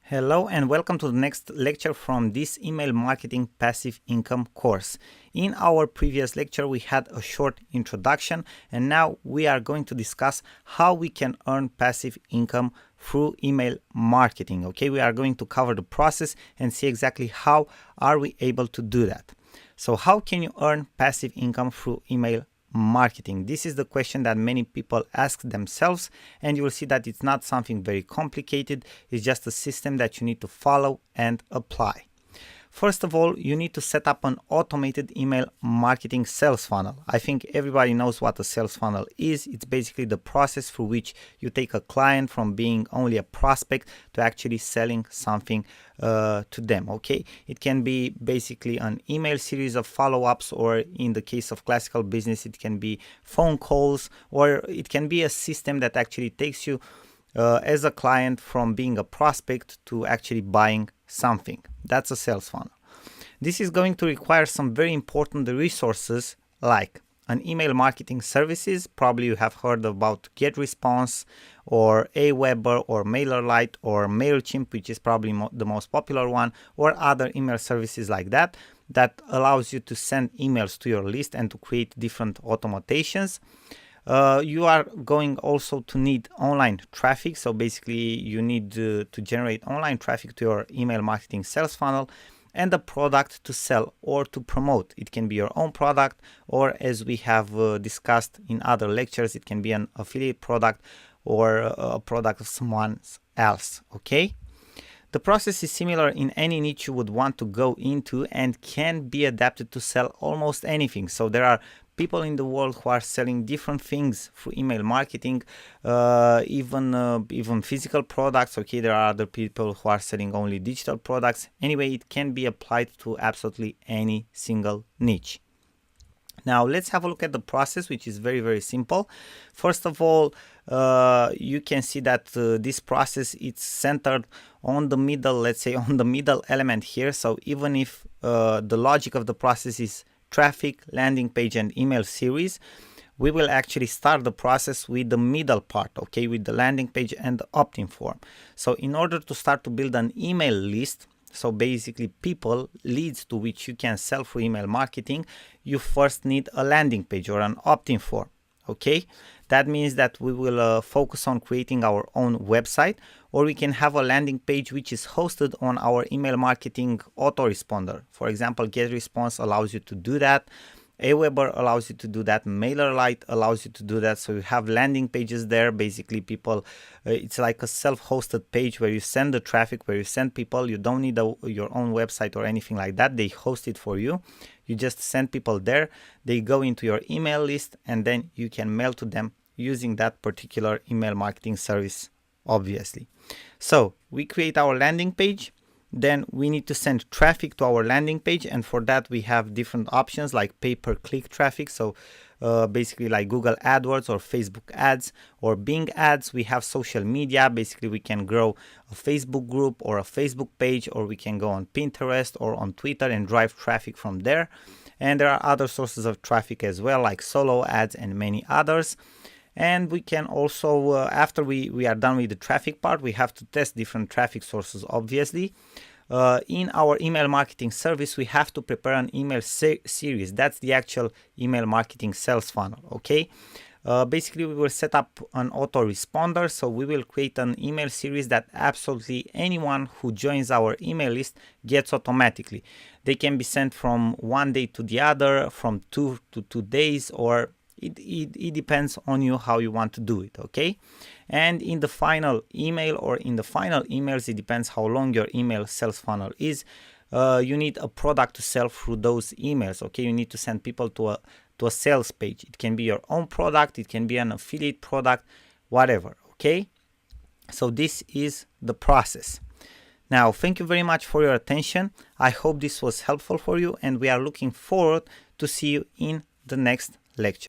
Hello and welcome to the next lecture from this email marketing passive income course. In our previous lecture we had a short introduction and now we are going to discuss how we can earn passive income through email marketing. Okay, we are going to cover the process and see exactly how are we able to do that. So how can you earn passive income through email marketing? This is the question that many people ask themselves, and you will see that it's not something very complicated. It's just a system that you need to follow and apply. First of all, you need to set up an automated email marketing sales funnel. I think everybody knows what a sales funnel is. It's basically the process through which you take a client from being only a prospect to actually selling something to them. Okay, it can be basically an email series of follow-ups, or in the case of classical business, it can be phone calls, or it can be a system that actually takes you as a client from being a prospect to actually buying something. That's a sales funnel. This is going to require some very important resources like an email marketing services. Probably you have heard about GetResponse or Aweber or MailerLite or MailChimp, which is probably the most popular one, or other email services like that allows you to send emails to your list and to create different automations. You are going also to need online traffic. So basically you need to generate online traffic to your email marketing sales funnel and a product to sell or to promote. It can be your own product, or as we have discussed in other lectures, it can be an affiliate product or a product of someone else. Okay. The process is similar in any niche you would want to go into and can be adapted to sell almost anything. So there are people in the world who are selling different things through email marketing, even physical products. Okay, there are other people who are selling only digital products. Anyway, it can be applied to absolutely any single niche. Now let's have a look at the process, which is very, very simple. First of all, you can see that this process it's centered on the middle, let's say on the middle element here. So even if the logic of the process is traffic, landing page, and email series, we will actually start the process with the middle part, okay, with the landing page and the opt-in form. So in order to start to build an email list, so basically people, leads to which you can sell through email marketing, you first need a landing page or an opt-in form. Okay, that means that we will focus on creating our own website, or we can have a landing page which is hosted on our email marketing autoresponder. For example, GetResponse allows you to do that. Aweber allows you to do that. MailerLite allows you to do that. So you have landing pages there. Basically, people, it's like a self-hosted page where you send the traffic, where you send people. You don't need your own website or anything like that. They host it for you. You just send people there. They go into your email list, and then you can mail to them using that particular email marketing service, obviously. So we create our landing page. Then we need to send traffic to our landing page, and for that we have different options like pay-per-click traffic. So basically like Google AdWords or Facebook ads or Bing ads. We have social media. Basically we can grow a Facebook group or a Facebook page, or we can go on Pinterest or on Twitter and drive traffic from there. And there are other sources of traffic as well, like solo ads and many others. And we can also, after we are done with the traffic part, we have to test different traffic sources, obviously. In our email marketing service, we have to prepare an email series. That's the actual email marketing sales funnel, okay? Basically, we will set up an autoresponder. So we will create an email series that absolutely anyone who joins our email list gets automatically. They can be sent from one day to the other, from 2 to 2 days, or it depends on you how you want to do it, okay? And in the final email or in the final emails, it depends how long your email sales funnel is. You need a product to sell through those emails, okay? You need to send people to a sales page. It can be your own product, it can be an affiliate product, whatever, okay? So this is the process. Now, thank you very much for your attention. I hope this was helpful for you, and we are looking forward to see you in the next lecture.